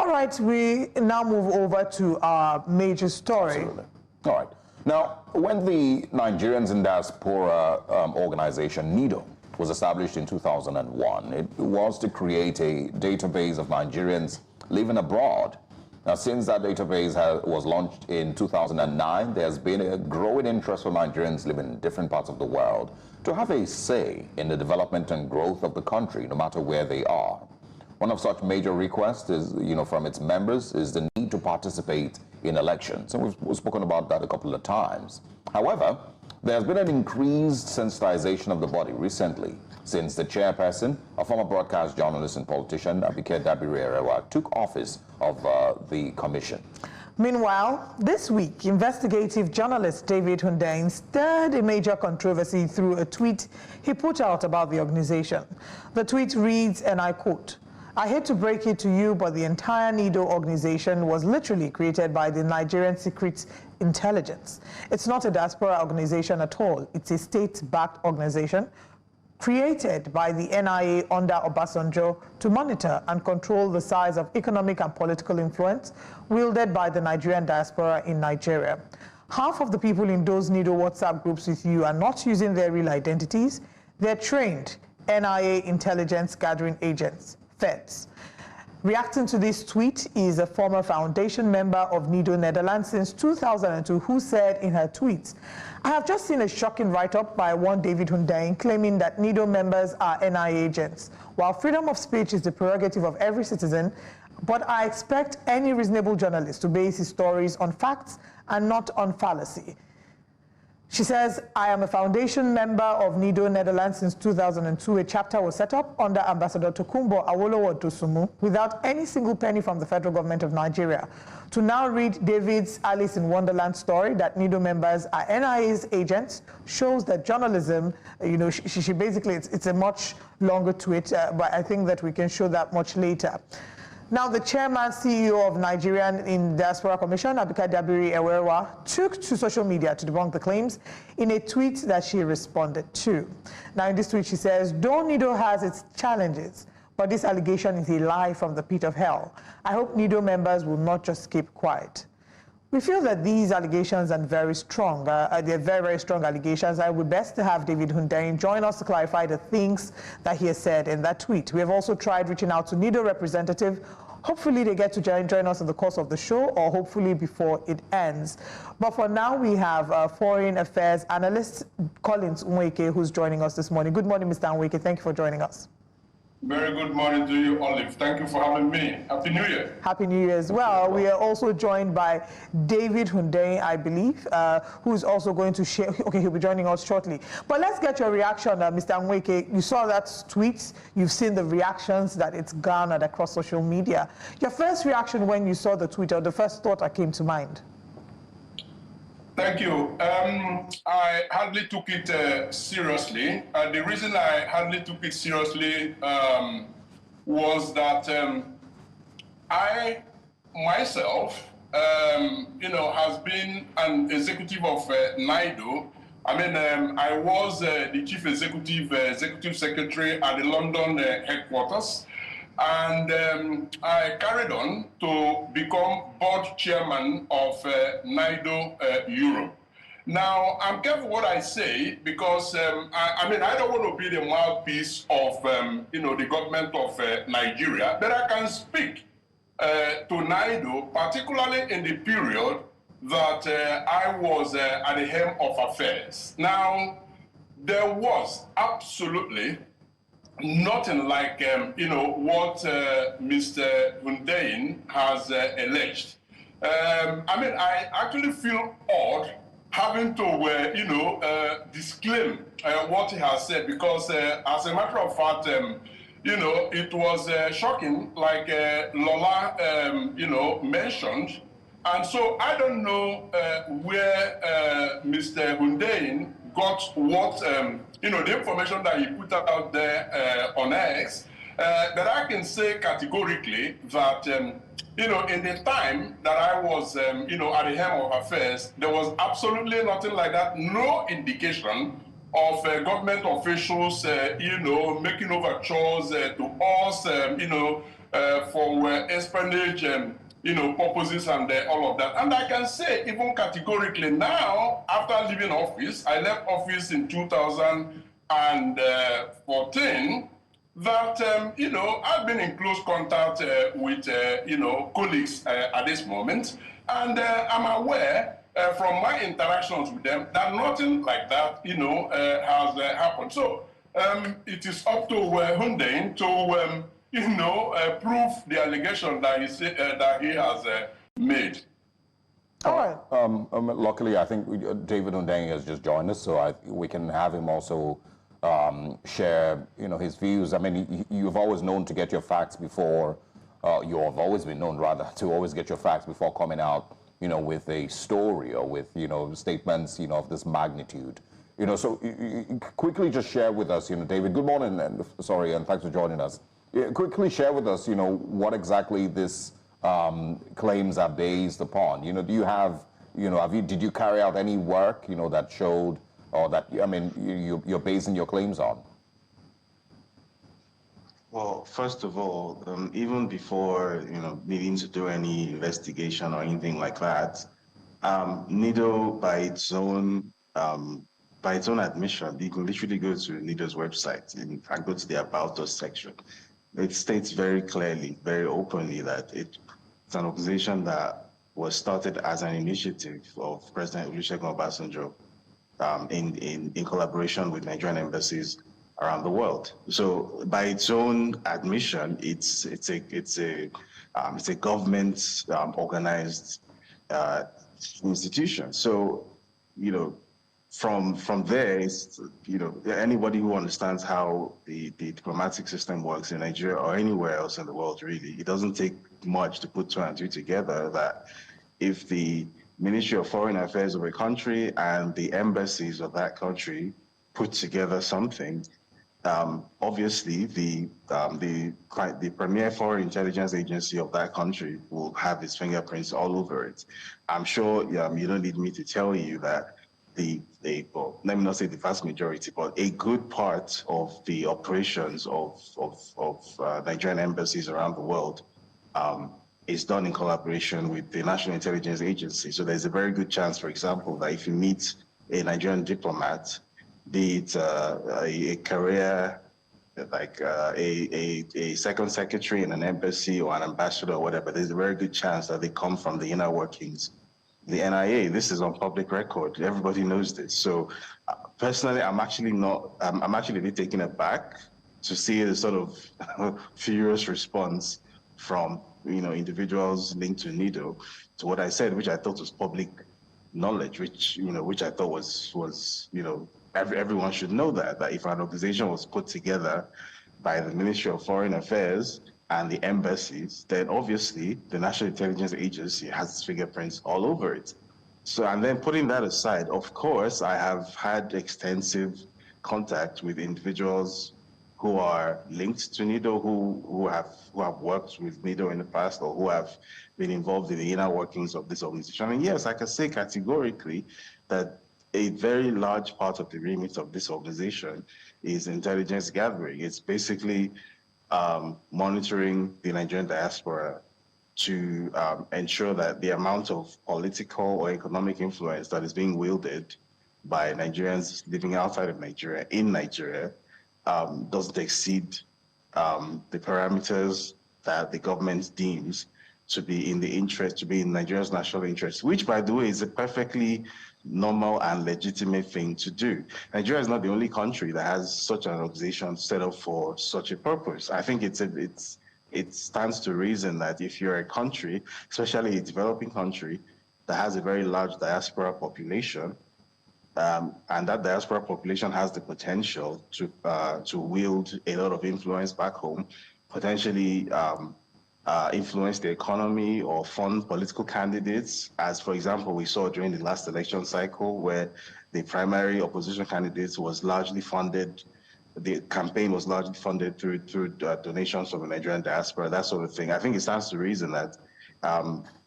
All right, we now move over to our major story. Absolutely. All right. Now, when the Nigerians in Diaspora organization, NIDO, was established in 2001, it was to create a database of Nigerians living abroad. Now, since that database was launched in 2009, there's been a growing interest for Nigerians living in different parts of the world to have a say in the development and growth of the country, no matter where they are. One of such major requests is, from its members is the need to participate in elections. And we've spoken about that a couple of times. However, there's been an increased sensitization of the body recently since the chairperson, a former broadcast journalist and politician, Abike Dabiri-Erewa, took office of the commission. Meanwhile, this week, investigative journalist David Hundeyin stirred a major controversy through a tweet he put out about the organization. The tweet reads, and I quote, "I hate to break it to you, but the entire NIDO organization was literally created by the Nigerian Secret Intelligence. It's not a diaspora organization at all. It's a state-backed organization created by the NIA under Obasanjo to monitor and control the size of economic and political influence wielded by the Nigerian diaspora in Nigeria. Half of the people in those NIDO WhatsApp groups with you are not using their real identities. They're trained NIA intelligence gathering agents, feds." Reacting to this tweet is a former foundation member of NIDO Netherlands since 2002 who said in her tweets, "I have just seen a shocking write-up by one David Hundeyin claiming that NIDO members are NIA agents. While freedom of speech is the prerogative of every citizen, but I expect any reasonable journalist to base his stories on facts and not on fallacy." She says, "I am a foundation member of NIDO Netherlands since 2002. A chapter was set up under Ambassador Tokunbo Awolowo Dosunmu without any single penny from the federal government of Nigeria. To now read David's Alice in Wonderland story that NIDO members are NIA's agents shows that journalism, she basically, it's a much longer tweet, but I think that we can show that much later." Now, the chairman, CEO of Nigerian in Diaspora Commission, Abike Dabiri-Erewa, took to social media to debunk the claims in a tweet that she responded to. Now, in this tweet, she says, "Though NIDO has its challenges, but this allegation is a lie from the pit of hell. I hope NIDO members will not just keep quiet." We feel that these allegations are very strong. They're very, very strong allegations. I would best to have David Hundeyin join us to clarify the things that he has said in that tweet. We have also tried reaching out to NIDO representative. Hopefully they get to join us in the course of the show, or hopefully before it ends. But for now, we have foreign affairs analyst Collins Nweke, who's joining us this morning. Good morning, Mr. Nweke. Thank you for joining us. Very good morning to you, Olive. Thank you for having me. Happy New Year. Happy New Year as well. We are also joined by David Hundeyin, I believe, who's also going to share. Okay, he'll be joining us shortly. But let's get your reaction, Mr. Nweke. You saw that tweet. You've seen the reactions that it's garnered across social media. Your first reaction when you saw the tweet, or the first thought that came to mind? Thank you. I hardly took it seriously. The reason I hardly took it seriously was that I myself, has been an executive of NIDO. I mean, I was the chief executive secretary at the London headquarters. And I carried on to become board chairman of NIDO Europe. Now, I'm careful what I say because, I don't want to be the mouthpiece of, the government of Nigeria, but I can speak to NIDO, particularly in the period that I was at the helm of affairs. Now, there was absolutely nothing like, what Mr. Hundeyin has alleged. I actually feel odd having to, disclaim what he has said because, as a matter of fact, it was shocking, like Lola, mentioned. And so I don't know where Mr. Hundeyin got what, the information that he put out there on X, that I can say categorically that, in the time that I was, at the helm of affairs, there was absolutely nothing like that, no indication of government officials, making overtures to us, for espionage, purposes and all of that. And I can say even categorically now, after leaving office, I left office in 2014, that, I've been in close contact with, colleagues at this moment. And I'm aware from my interactions with them that nothing like that, has happened. So it is up to Hundeyin to, prove the allegation that he has made. All right. Luckily, I think David Hundeyin has just joined us, so we can have him also share, his views. I mean, you've always known to get your facts before. You have always been known, rather, to always get your facts before coming out, with a story or with, statements, of this magnitude. So quickly just share with us, David. Good morning, and thanks for joining us. Quickly share with us, what exactly this claims are based upon. Do you have, did you carry out any work, that showed, or that, you're basing your claims on? Well, first of all, even before, needing to do any investigation or anything like that, NIDO, by its own admission, you can literally go to NIDO's website and go to the About Us section. It states very clearly, very openly, that it's an organization that was started as an initiative of President Olusegun Obasanjo in collaboration with Nigerian embassies around the world. So, by its own admission, it's a government organized institution. So, from there, it's, anybody who understands how the diplomatic system works in Nigeria or anywhere else in the world, really, it doesn't take much to put two and two together, that if the Ministry of Foreign Affairs of a country and the embassies of that country put together something, obviously the premier foreign intelligence agency of that country will have its fingerprints all over it. I'm sure you don't need me to tell you that well, let me not say the vast majority, but a good part of the operations of Nigerian embassies around the world is done in collaboration with the National Intelligence Agency. So there's a very good chance, for example, that if you meet a Nigerian diplomat, be it a career, like a second secretary in an embassy or an ambassador or whatever, there's a very good chance that they come from the inner workings. The NIA, this is on public record. Everybody knows this. So personally, I'm actually a bit taken aback to see the sort of furious response from, individuals linked to NIDO to what I said, which I thought was public knowledge, which I thought was everyone should know that if an organization was put together by the Ministry of Foreign Affairs and the embassies, then obviously the National Intelligence Agency has its fingerprints all over it. So, and then putting that aside, of course, I have had extensive contact with individuals who are linked to NIDO, who have worked with NIDO in the past, or who have been involved in the inner workings of this organization. And yes, I can say categorically that a very large part of the remit of this organization is intelligence gathering. It's basically monitoring the Nigerian diaspora to ensure that the amount of political or economic influence that is being wielded by Nigerians living outside of Nigeria, in Nigeria, doesn't exceed the parameters that the government deems to be in the interest, to be in Nigeria's national interest, which, by the way, is a perfectly normal and legitimate thing to do. Nigeria is not the only country that has such an organization set up for such a purpose. I think it stands to reason that if you're a country, especially a developing country, that has a very large diaspora population, and that diaspora population has the potential to wield a lot of influence back home, potentially influence the economy or fund political candidates, as, for example, we saw during the last election cycle, where the primary opposition candidates was largely funded, the campaign was largely funded through donations from the Nigerian diaspora, that sort of thing. I think it stands to reason that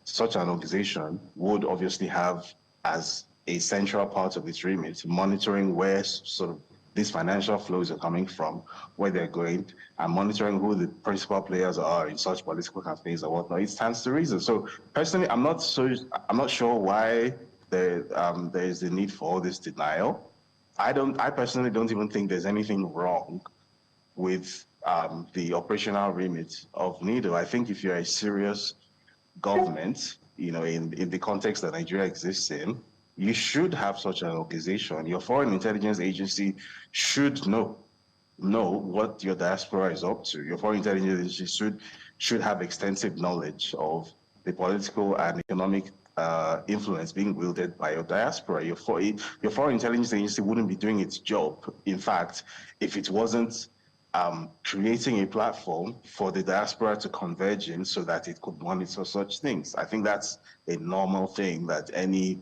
such an organization would obviously have as a central part of its remit monitoring where sort of these financial flows are coming from, where they're going, and monitoring who the principal players are in such political campaigns and whatnot. It stands to reason. So personally, I'm not sure why there is the need for all this denial. I personally don't even think there's anything wrong with the operational remit of NIDO. I think if you're a serious government, in the context that Nigeria exists in, you should have such an organization. Your foreign intelligence agency should know what your diaspora is up to. Your foreign intelligence agency should have extensive knowledge of the political and economic influence being wielded by your diaspora. Your foreign intelligence agency wouldn't be doing its job, in fact, if it wasn't creating a platform for the diaspora to converge in so that it could monitor such things. I think that's a normal thing that any,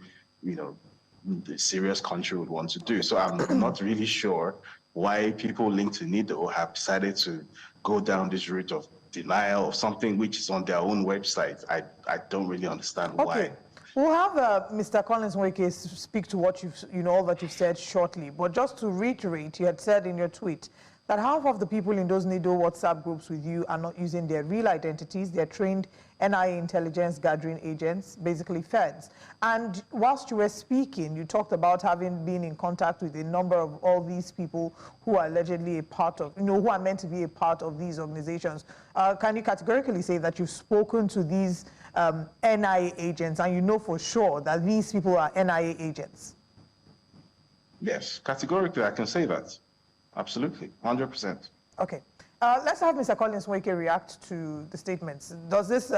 serious country would want to do. So I'm not really sure why people linked to NIDO have decided to go down this route of denial of something which is on their own website. I don't really understand why. We'll have Mr. Collins Nweke speak to what all that you've said shortly. But just to reiterate, you had said in your tweet that half of the people in those NIDO WhatsApp groups with you are not using their real identities. They're trained NIA intelligence gathering agents, basically feds. And whilst you were speaking, you talked about having been in contact with a number of all these people who are allegedly a part of, who are meant to be a part of these organizations. Can you categorically say that you've spoken to these NIA agents and you know for sure that these people are NIA agents? Yes, categorically I can say that. Absolutely, 100%. Okay. Let's have Mr. Collins Nweke react to the statements. Does this,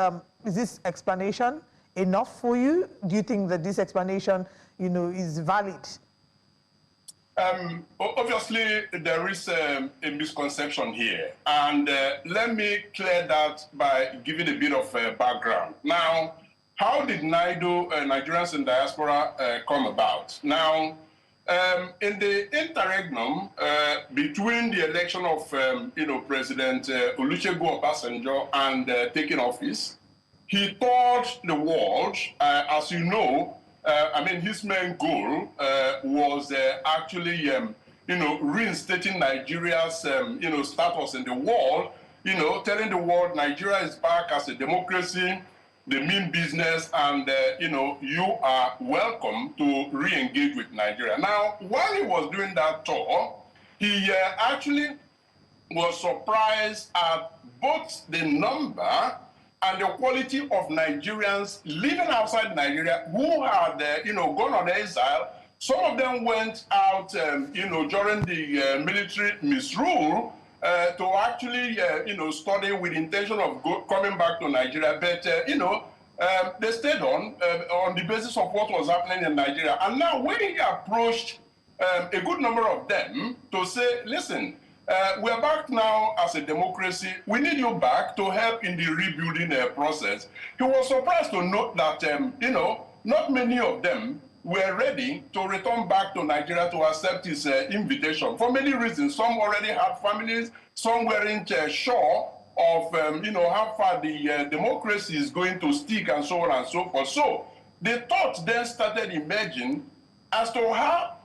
is this explanation enough for you? Do you think that this explanation, is valid? Obviously, there is a misconception here. And let me clear that by giving a bit of background. Now, how did NIDO, Nigerians in Diaspora, come about? Now, in the interregnum between the election of, President Olusegun Obasanjo and taking office, he told the world, as you know, his main goal was actually, reinstating Nigeria's, status in the world, telling the world Nigeria is back as a democracy, the mean business, and, you are welcome to re-engage with Nigeria. Now, while he was doing that tour, he actually was surprised at both the number and the quality of Nigerians living outside Nigeria who had, gone on exile. Some of them went out, during the military misrule, to actually, study with the intention of coming back to Nigeria. But, they stayed on the basis of what was happening in Nigeria. And now when he approached a good number of them to say, listen, we're back now as a democracy. We need you back to help in the rebuilding process. He was surprised to note that, not many of them were ready to return back to Nigeria to accept his invitation for many reasons. Some already had families, some weren't sure of how far the democracy is going to stick and so on and so forth. So the thought then started emerging as to how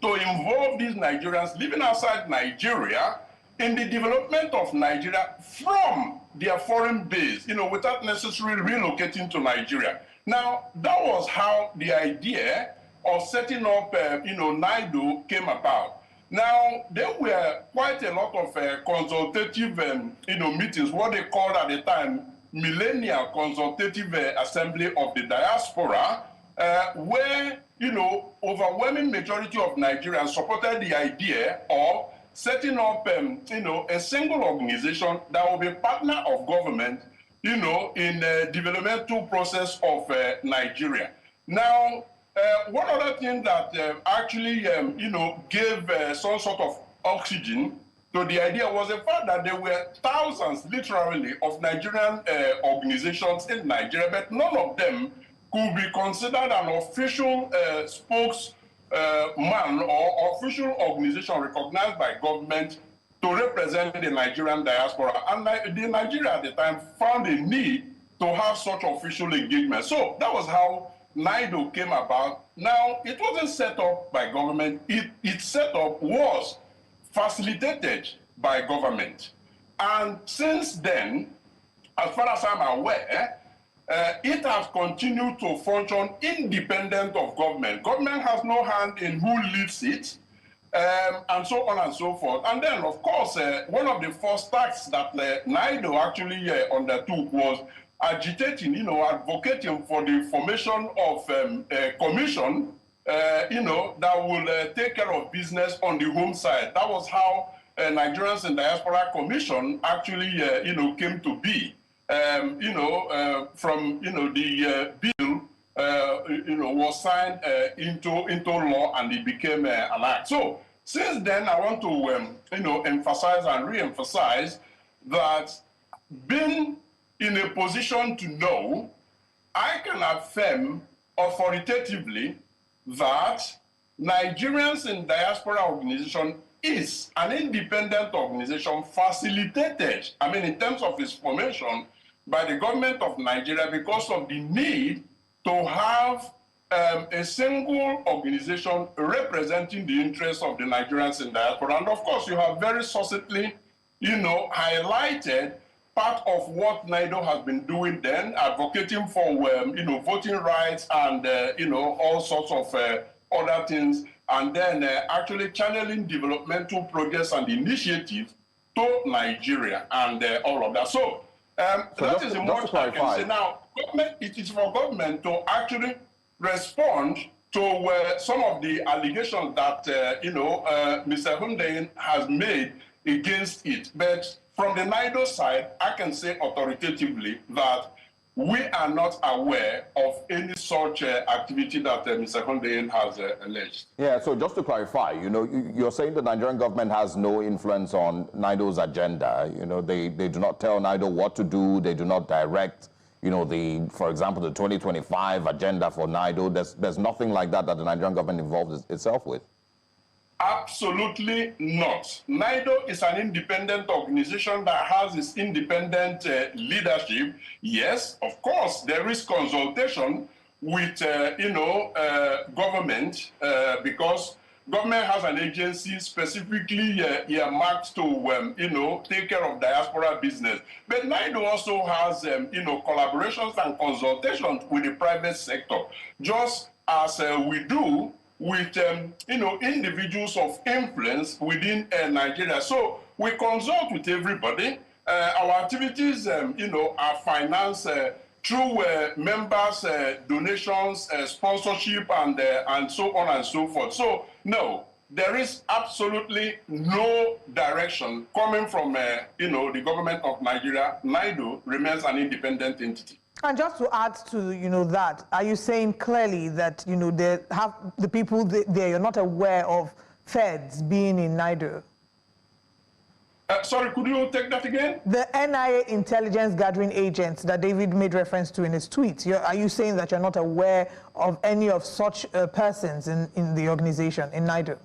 to involve these Nigerians living outside Nigeria in the development of Nigeria from their foreign base, without necessarily relocating to Nigeria. Now, that was how the idea of setting up, NIDO came about. Now, there were quite a lot of consultative, meetings, what they called at the time, Millennial Consultative Assembly of the Diaspora, where, overwhelming majority of Nigerians supported the idea of setting up, a single organization that will be partner of government, in the developmental process of Nigeria. Now, one other thing that actually, gave some sort of oxygen to the idea was the fact that there were thousands, literally, of Nigerian organizations in Nigeria, but none of them could be considered an official spokesman or official organization recognized by government to represent the Nigerian diaspora. And the Nigeria at the time found a need to have such official engagement. So that was how NIDO came about, now it wasn't set up by government. Its setup was facilitated by government. And since then, as far as I'm aware, it has continued to function independent of government. Government has no hand in who leads it, and so on and so forth. And then, of course, one of the first tasks that NIDO actually undertook was agitating, advocating for the formation of a commission, that will take care of business on the home side. That was how Nigerians in Diaspora Commission actually, came to be. From the bill, was signed into law, and it became an act. So since then, I want to emphasize and re-emphasize that being in a position to know, I can affirm authoritatively that Nigerians in Diaspora Organization is an independent organization facilitated, in terms of its formation, by the government of Nigeria because of the need to have a single organization representing the interests of the Nigerians in diaspora. And of course, you have very succinctly, highlighted part of what NIDO has been doing then, advocating for, voting rights and, all sorts of other things, and then actually channeling developmental projects and initiatives to Nigeria and all of that. So that is what I can say. Now, it is for government to actually respond to some of the allegations that, Mr. Hundeyin has made against it. But from the NIDO side, I can say authoritatively that we are not aware of any such activity that Mr. Hundeyin has alleged. Yeah, so just to clarify, you're saying the Nigerian government has no influence on NIDO's agenda. They do not tell NIDO what to do. They do not direct, for example, the 2025 agenda for NIDO. There's nothing like that the Nigerian government involves itself with. Absolutely not. NIDO is an independent organization that has its independent leadership. Yes, of course, there is consultation with, government because government has an agency specifically earmarked to, take care of diaspora business. But NIDO also has, collaborations and consultations with the private sector, just as we do with, individuals of influence within Nigeria. So we consult with everybody. Our activities, are financed through members' donations, sponsorship, and so on and so forth. So no, there is absolutely no direction coming from, the government of Nigeria. NIDO remains an independent entity. And just to add to, that, are you saying clearly that, they have the people there, you're not aware of feds being in NIDO? Sorry, could you take that again? The NIA intelligence gathering agents that David made reference to in his tweet, are you saying that you're not aware of any of such persons in the organization, in NIDO?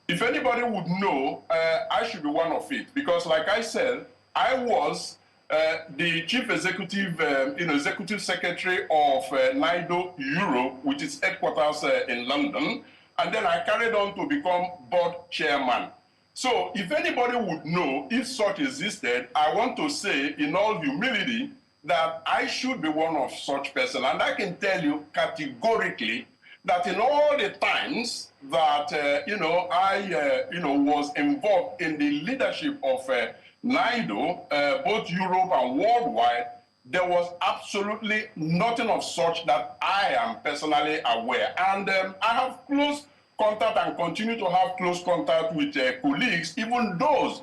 If anybody would know, I should be one of it. Because like I said, I was the chief executive, executive secretary of NIDO Europe, with its headquarters in London, and then I carried on to become board chairman. So if anybody would know if such existed, I want to say in all humility that I should be one of such person. And I can tell you categorically that in all the times that, I, was involved in the leadership of NIDO, both Europe and worldwide, there was absolutely nothing of such that I am personally aware. And I have close contact and continue to have close contact with colleagues, even those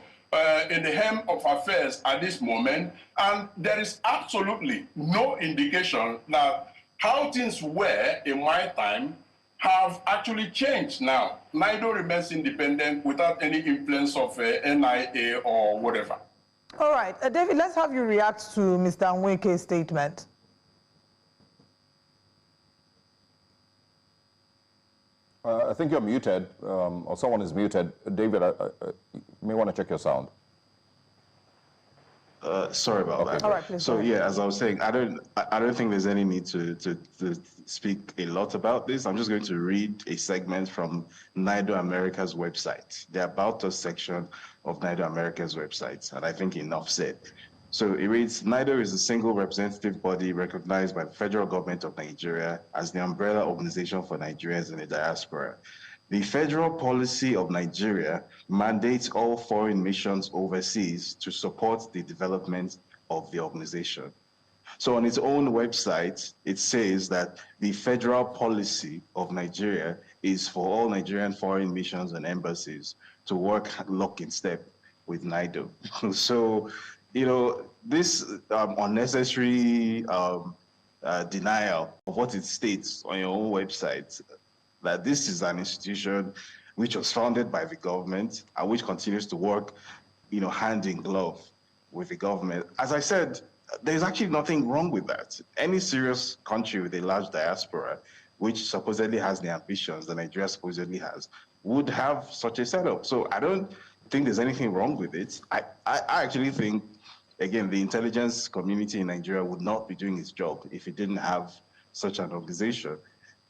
in the helm of affairs at this moment. And there is absolutely no indication that how things were in my time have actually changed now. NIDO remains independent without any influence of NIA or whatever. All right. David, let's have you react to Mr. Nweke's statement. I think you're muted, or someone is muted. David, you may want to check your sound. Sorry about that. All right, please. So yeah, as I was saying, I don't think there's any need to speak a lot about this. I'm just going to read a segment from NIDO America's website, the About Us section of NIDO America's website, and I think enough said. So it reads, NIDO is a single representative body recognized by the federal government of Nigeria as the umbrella organization for Nigerians in the diaspora. The federal policy of Nigeria mandates all foreign missions overseas to support the development of the organization. So on its own website, it says that the federal policy of Nigeria is for all Nigerian foreign missions and embassies to work lock in step with NIDO. So, you know, this unnecessary denial of what it states on your own website, that this is an institution which was founded by the government and which continues to work, you know, hand in glove with the government. As I said, there's actually nothing wrong with that. Any serious country with a large diaspora, which supposedly has the ambitions that Nigeria supposedly has, would have such a setup. So I don't think there's anything wrong with it. I actually think, again, the intelligence community in Nigeria would not be doing its job if it didn't have such an organization.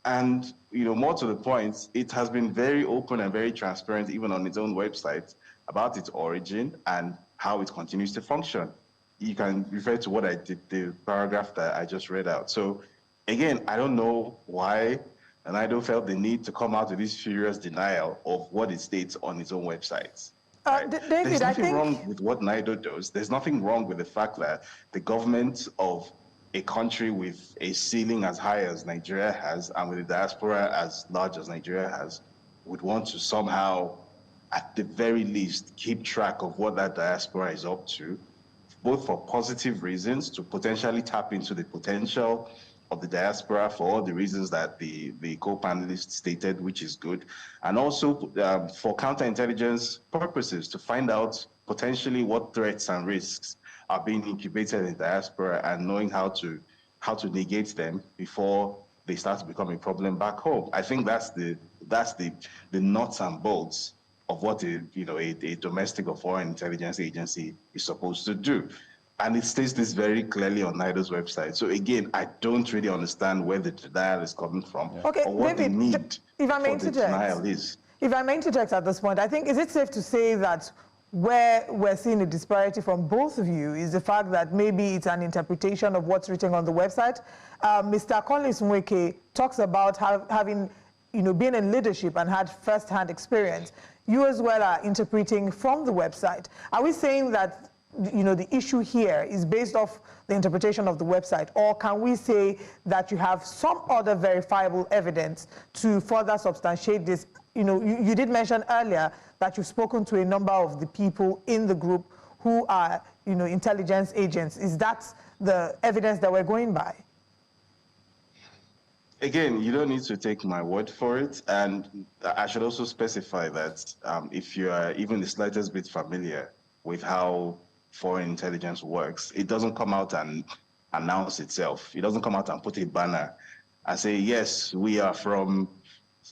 And, you know, more to the point, it has been very open and very transparent, even on its own website, about its origin and how it continues to function. You can refer to what I did, the paragraph that I just read out. So, again, I don't know why NIDO felt the need to come out with this furious denial of what it states on its own website. Right? David, There's nothing wrong with what NIDO does. There's nothing wrong with the fact that the government of a country with a ceiling as high as Nigeria has and with a diaspora as large as Nigeria has would want to somehow, at the very least, keep track of what that diaspora is up to, both for positive reasons, to potentially tap into the potential of the diaspora for all the reasons that the co-panelists stated, which is good, and also for counterintelligence purposes, to find out potentially what threats and risks are being incubated in diaspora and knowing how to negate them before they start to become a problem back home. I think that's the nuts and bolts of what a domestic or foreign intelligence agency is supposed to do. And it states this very clearly on NIDO's website. So again, I don't really understand where the denial is coming from, okay, or what David, the need for the denial is. If I may interject at this point, I think, is it safe to say that where we're seeing a disparity from both of you is the fact that maybe it's an interpretation of what's written on the website? Mr. Collins Nweke talks about having, been in leadership and had first-hand experience. You as well are interpreting from the website. Are we saying that, the issue here is based off the interpretation of the website, or can we say that you have some other verifiable evidence to further substantiate this? You did mention earlier that you've spoken to a number of the people in the group who are, intelligence agents. Is that the evidence that we're going by? Again, you don't need to take my word for it. And I should also specify that if you are even the slightest bit familiar with how foreign intelligence works, it doesn't come out and announce itself. It doesn't come out and put a banner and say, yes, we are from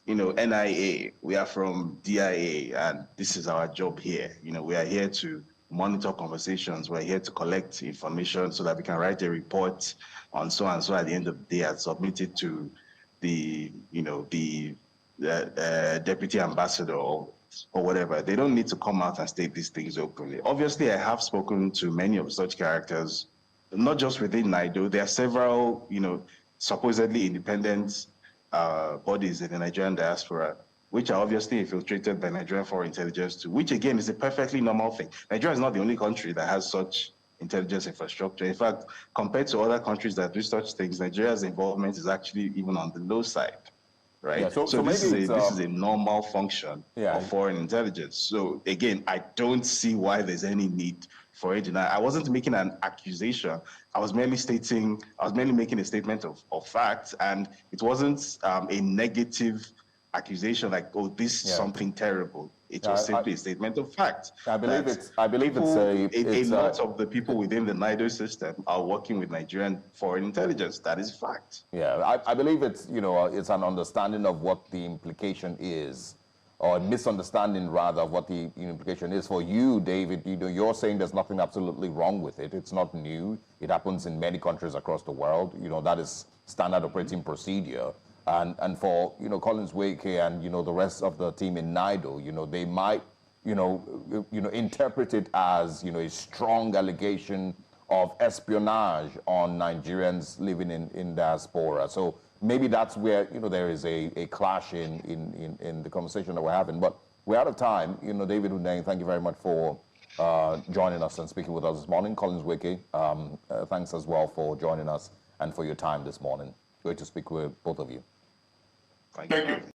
NIA, we are from DIA, and this is our job here. We are here to monitor conversations. We're here to collect information so that we can write a report on so and so at the end of the day and submit it to the deputy ambassador or whatever. They don't need to come out and state these things openly. Obviously, I have spoken to many of such characters, not just within NIDO. There are several, supposedly independent bodies in the Nigerian diaspora, which are obviously infiltrated by Nigerian foreign intelligence too, which again is a perfectly normal thing. Nigeria is not the only country that has such intelligence infrastructure. In fact, compared to other countries that do such things, Nigeria's involvement is actually even on the low side, right? Yeah, so this is a normal function of foreign intelligence. So again, I don't see why there's any need for it. I wasn't making an accusation. I was merely making a statement of facts, and it wasn't a negative accusation like, oh, this is something terrible. It was simply a statement of fact. I believe it's a lot of the people within the NIDO system are working with Nigerian foreign intelligence. That is fact. Yeah, I believe it's, it's an understanding of what the implication is or a misunderstanding rather of what the implication is. For you, David, you're saying there's nothing absolutely wrong with it. It's not new. It happens in many countries across the world. That is standard operating procedure. And for, Collins Wake and, the rest of the team in NIDO, they might, interpret it as, a strong allegation of espionage on Nigerians living in diaspora. So maybe that's where, there is a clash in the conversation that we're having. But we're out of time. David Hundeyin, thank you very much for joining us and speaking with us this morning. Collins Wiki, thanks as well for joining us and for your time this morning. Great to speak with both of you. Thank you.